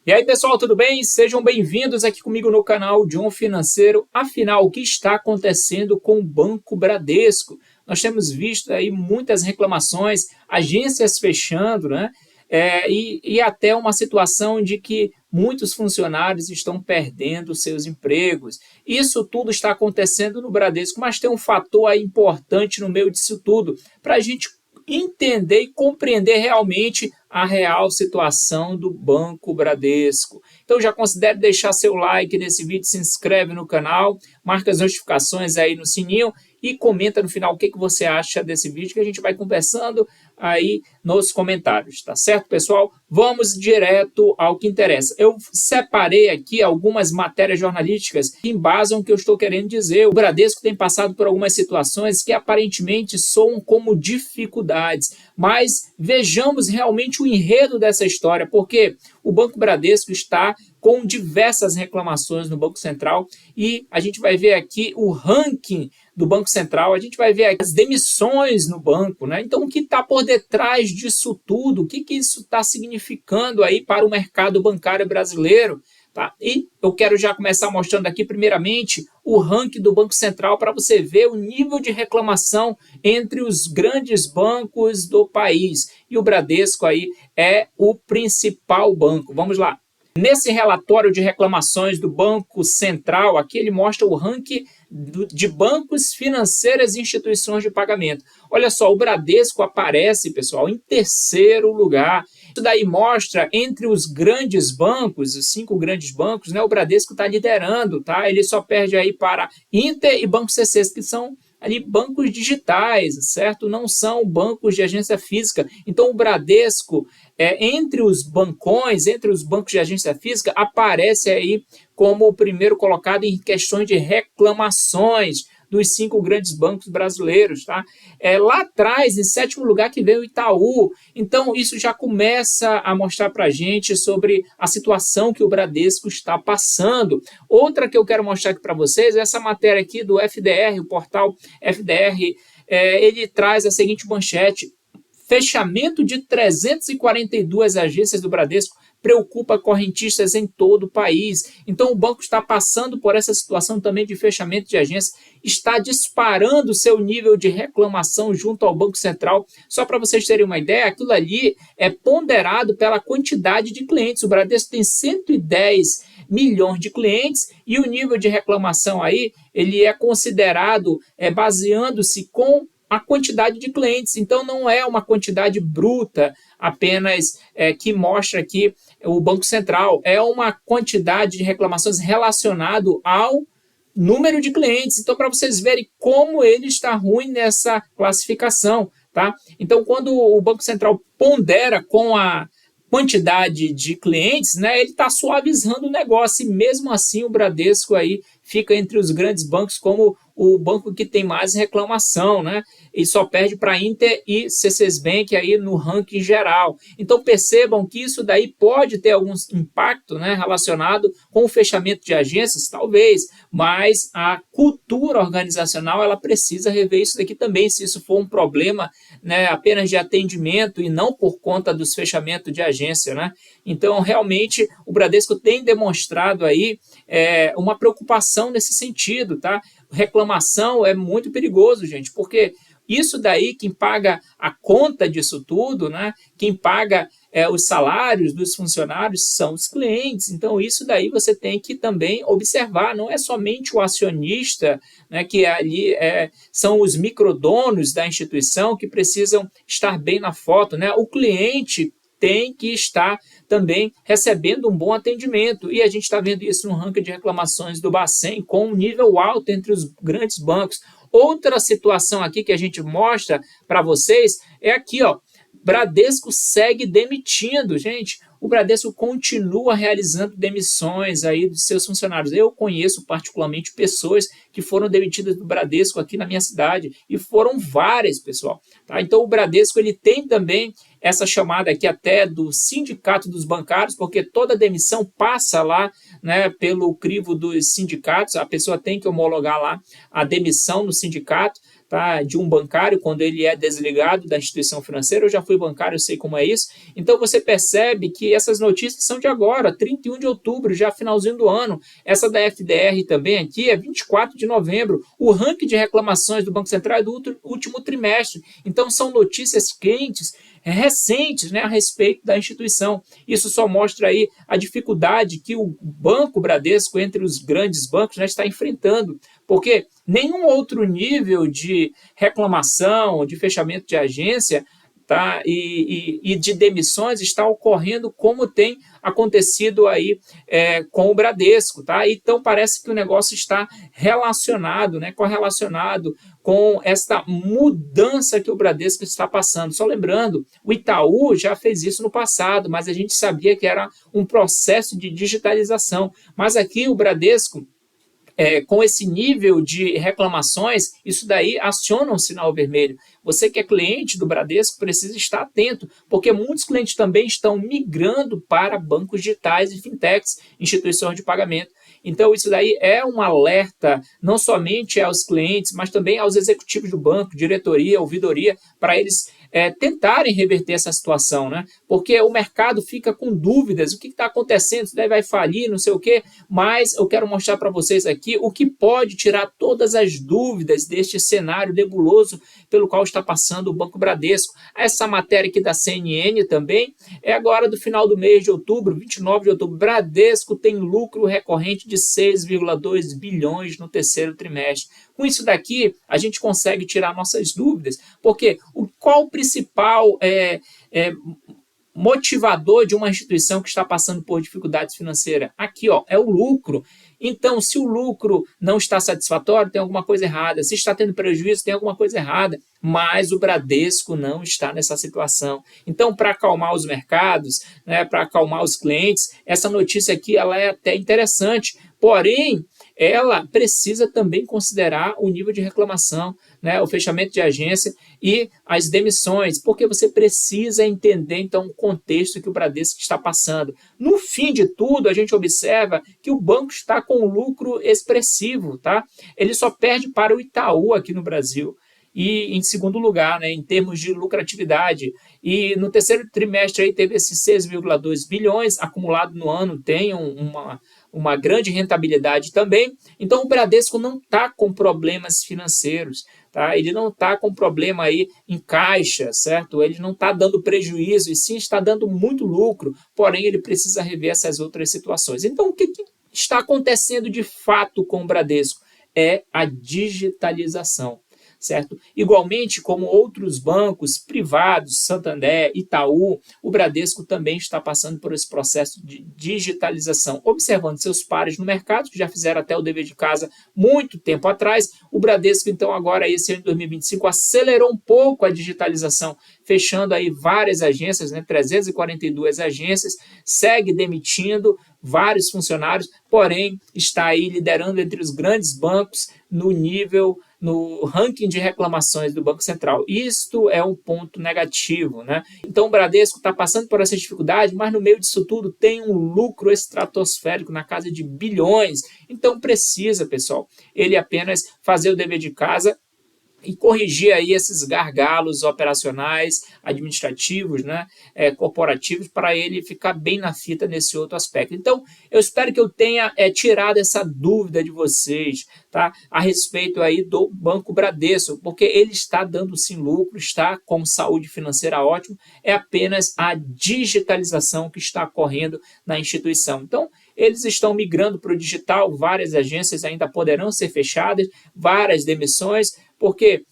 E aí, pessoal, tudo bem? Sejam bem-vindos aqui comigo no canal John Financeiro. Afinal, o que está acontecendo com o Banco Bradesco? Nós temos visto aí muitas reclamações, agências fechando, né? E até uma situação de que muitos funcionários estão perdendo seus empregos. Isso tudo está acontecendo no Bradesco, mas tem um fator aí importante no meio disso tudo, para a gente entender e compreender realmente a real situação do Banco Bradesco. Então já considere deixar seu like nesse vídeo, se inscreve no canal, marca as notificações aí no sininho e comenta no final o que você acha desse vídeo, que a gente vai conversando aí nos comentários, tá certo, pessoal? Vamos direto ao que interessa. Eu separei aqui algumas matérias jornalísticas que embasam o que eu estou querendo dizer. O Bradesco tem passado por algumas situações que aparentemente soam como dificuldades, mas vejamos realmente o enredo dessa história, porque o Banco Bradesco está com diversas reclamações no Banco Central e a gente vai ver aqui o ranking do Banco Central, a gente vai ver aqui as demissões no banco, né? Então, o que está por detrás disso tudo? O que isso está significando aí para o mercado bancário brasileiro? Tá? E eu quero já começar mostrando aqui, primeiramente, o ranking do Banco Central para você ver o nível de reclamação entre os grandes bancos do país. E o Bradesco aí é o principal banco. Vamos lá. Nesse relatório de reclamações do Banco Central, aqui ele mostra o ranking de bancos, financeiras e instituições de pagamento. Olha só, o Bradesco aparece, pessoal, em terceiro lugar. Isso daí mostra, entre os grandes bancos, os 5 grandes bancos, né, o Bradesco está liderando, tá? Ele só perde aí para Inter e Banco CC, que são ali bancos digitais, certo? Não são bancos de agência física. Então, o Bradesco, entre os bancões, entre os bancos de agência física, aparece aí como o primeiro colocado em questões de reclamações dos 5 grandes bancos brasileiros, tá? Lá atrás, em sétimo lugar, que veio o Itaú. Então, isso já começa a mostrar para a gente sobre a situação que o Bradesco está passando. Outra que eu quero mostrar aqui para vocês é essa matéria aqui do FDR, o portal FDR, ele traz a seguinte manchete: fechamento de 342 agências do Bradesco preocupa correntistas em todo o país. Então, o banco está passando por essa situação também de fechamento de agências, está disparando seu nível de reclamação junto ao Banco Central. Só para vocês terem uma ideia, aquilo ali é ponderado pela quantidade de clientes. O Bradesco tem 110 milhões de clientes e o nível de reclamação aí, ele é considerado baseando-se com a quantidade de clientes. Então, não é uma quantidade bruta apenas que mostra aqui o Banco Central. É uma quantidade de reclamações relacionado ao número de clientes. Então, para vocês verem como ele está ruim nessa classificação, tá? Então, quando o Banco Central pondera com a quantidade de clientes, né, ele está suavizando o negócio, e mesmo assim o Bradesco aí fica entre os grandes bancos como o banco que tem mais reclamação, né? E só perde para Inter e C6 Bank aí no ranking geral. Então percebam que isso daí pode ter algum impacto, né, relacionado com o fechamento de agências, talvez, mas a cultura organizacional ela precisa rever isso daqui também, se isso for um problema, né, apenas de atendimento e não por conta dos fechamentos de agência, né? Então realmente o Bradesco tem demonstrado aí uma preocupação nesse sentido, tá? Reclamação é muito perigoso, gente, porque isso daí, quem paga a conta disso tudo, né? Quem paga os salários dos funcionários são os clientes. Então, isso daí você tem que também observar. Não é somente o acionista, né, que ali são os microdonos da instituição que precisam estar bem na foto, né? O cliente tem que estar também recebendo um bom atendimento. E a gente está vendo isso no ranking de reclamações do Bacen, com um nível alto entre os grandes bancos. Outra situação aqui que a gente mostra para vocês é aqui, ó. Bradesco segue demitindo, gente. O Bradesco continua realizando demissões aí de seus funcionários. Eu conheço particularmente pessoas que foram demitidas do Bradesco aqui na minha cidade, e foram várias, pessoal. Tá? Então o Bradesco ele tem também essa chamada aqui até do sindicato dos bancários, porque toda demissão passa lá, né, pelo crivo dos sindicatos. A pessoa tem que homologar lá a demissão no sindicato. tá, de um bancário quando ele é desligado da instituição financeira. Eu já fui bancário, eu sei como é isso. Então você percebe que essas notícias são de agora, 31 de outubro, já finalzinho do ano. Essa da FDR também aqui é 24 de novembro. O ranking de reclamações do Banco Central é do último trimestre. Então são notícias quentes, recentes, né, a respeito da instituição. Isso só mostra aí a dificuldade que o Banco Bradesco, entre os grandes bancos, né, está enfrentando, porque nenhum outro nível de reclamação, de fechamento de agência, tá, e de demissões está ocorrendo como tem acontecido aí com o Bradesco, tá? Então parece que o negócio está relacionado, né, correlacionado com esta mudança que o Bradesco está passando. Só lembrando, o Itaú já fez isso no passado, mas a gente sabia que era um processo de digitalização. Mas aqui o Bradesco, com esse nível de reclamações, isso daí aciona um sinal vermelho. Você que é cliente do Bradesco precisa estar atento, porque muitos clientes também estão migrando para bancos digitais e fintechs, instituições de pagamento. Então, isso daí é um alerta não somente aos clientes, mas também aos executivos do banco, diretoria, ouvidoria, para eles tentarem reverter essa situação, né? Porque o mercado fica com dúvidas, o que está acontecendo, isso daí vai falir, não sei o quê, mas eu quero mostrar para vocês aqui o que pode tirar todas as dúvidas deste cenário nebuloso pelo qual está passando o Banco Bradesco. Essa matéria aqui da CNN também é agora do final do mês de outubro, 29 de outubro. Bradesco tem lucro recorrente de 6,2 bilhões no terceiro trimestre. Com isso daqui, a gente consegue tirar nossas dúvidas, porque qual o principal motivador de uma instituição que está passando por dificuldades financeiras? Aqui, ó, é o lucro. Então, se o lucro não está satisfatório, tem alguma coisa errada. Se está tendo prejuízo, tem alguma coisa errada. Mas o Bradesco não está nessa situação. Então, para acalmar os mercados, né, para acalmar os clientes, essa notícia aqui ela é até interessante. Porém, ela precisa também considerar o nível de reclamação, né, o fechamento de agência e as demissões, porque você precisa entender, então, o contexto que o Bradesco está passando. No fim de tudo, a gente observa que o banco está com lucro expressivo, tá? Ele só perde para o Itaú aqui no Brasil. E em segundo lugar, né, em termos de lucratividade. E no terceiro trimestre aí teve esses 6,2 bilhões, acumulado no ano tem uma grande rentabilidade também. Então o Bradesco não está com problemas financeiros, tá? Ele não está com problema aí em caixa, certo? Ele não está dando prejuízo, e sim está dando muito lucro, porém ele precisa rever essas outras situações. Então o que está acontecendo de fato com o Bradesco? É a digitalização. Certo? Igualmente, como outros bancos privados, Santander, Itaú, o Bradesco também está passando por esse processo de digitalização, observando seus pares no mercado, que já fizeram até o dever de casa muito tempo atrás. O Bradesco, então, agora, esse ano de 2025, acelerou um pouco a digitalização, fechando aí várias agências, né, 342 agências, segue demitindo vários funcionários, porém, está aí liderando entre os grandes bancos no ranking de reclamações do Banco Central. Isto é um ponto negativo, né? Então o Bradesco está passando por essa dificuldade, mas no meio disso tudo tem um lucro estratosférico na casa de bilhões. Então precisa, pessoal, ele apenas fazer o dever de casa e corrigir aí esses gargalos operacionais, administrativos, né, corporativos, para ele ficar bem na fita nesse outro aspecto. Então, eu espero que eu tenha tirado essa dúvida de vocês, tá, a respeito aí do Banco Bradesco, porque ele está dando sim lucro, está com saúde financeira ótima, é apenas a digitalização que está ocorrendo na instituição. Então, eles estão migrando para o digital, várias agências ainda poderão ser fechadas, várias demissões, porque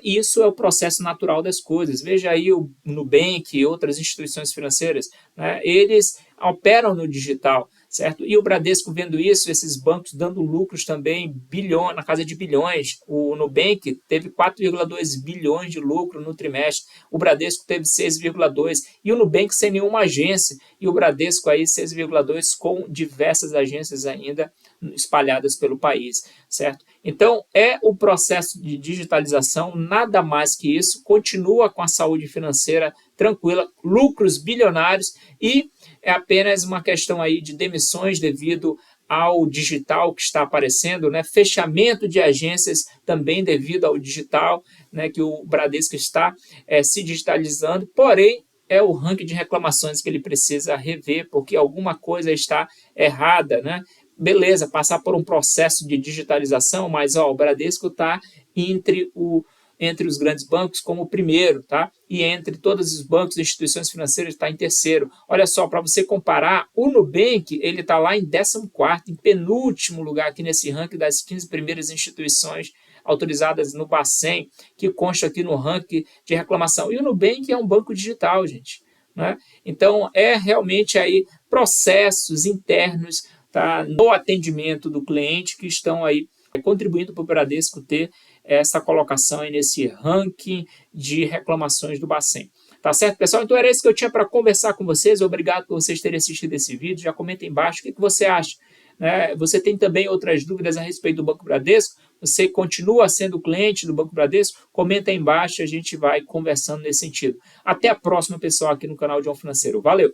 isso é o processo natural das coisas. Veja aí o Nubank e outras instituições financeiras, né, eles operam no digital, certo? E o Bradesco vendo isso, esses bancos dando lucros também, bilhões, na casa de bilhões. O Nubank teve 4,2 bilhões de lucro no trimestre, o Bradesco teve 6,2, e o Nubank sem nenhuma agência, e o Bradesco aí 6,2 com diversas agências ainda espalhadas pelo país, certo? Então, é o processo de digitalização, nada mais que isso, continua com a saúde financeira tranquila, lucros bilionários, e é apenas uma questão aí de demissões devido ao digital que está aparecendo, né? Fechamento de agências também devido ao digital, né? Que o Bradesco está se digitalizando, porém é o ranking de reclamações que ele precisa rever, porque alguma coisa está errada, né? Beleza, passar por um processo de digitalização, mas o Bradesco está entre os grandes bancos como o primeiro, tá? E entre todos os bancos e instituições financeiras está em terceiro. Olha só, para você comparar, o Nubank, ele está lá em 14º, em penúltimo lugar aqui nesse ranking das 15 primeiras instituições autorizadas no Bacen, que consta aqui no ranking de reclamação. E o Nubank é um banco digital, gente, né? Então, é realmente aí processos internos, tá, no atendimento do cliente que estão aí contribuindo para o Bradesco ter essa colocação aí nesse ranking de reclamações do Bacen. Tá certo, pessoal? Então era isso que eu tinha para conversar com vocês. Obrigado por vocês terem assistido esse vídeo. Já comenta aí embaixo o que você acha. Né? Você tem também outras dúvidas a respeito do Banco Bradesco? Você continua sendo cliente do Banco Bradesco? Comenta aí embaixo e a gente vai conversando nesse sentido. Até a próxima, pessoal, aqui no canal John Financeiro. Valeu!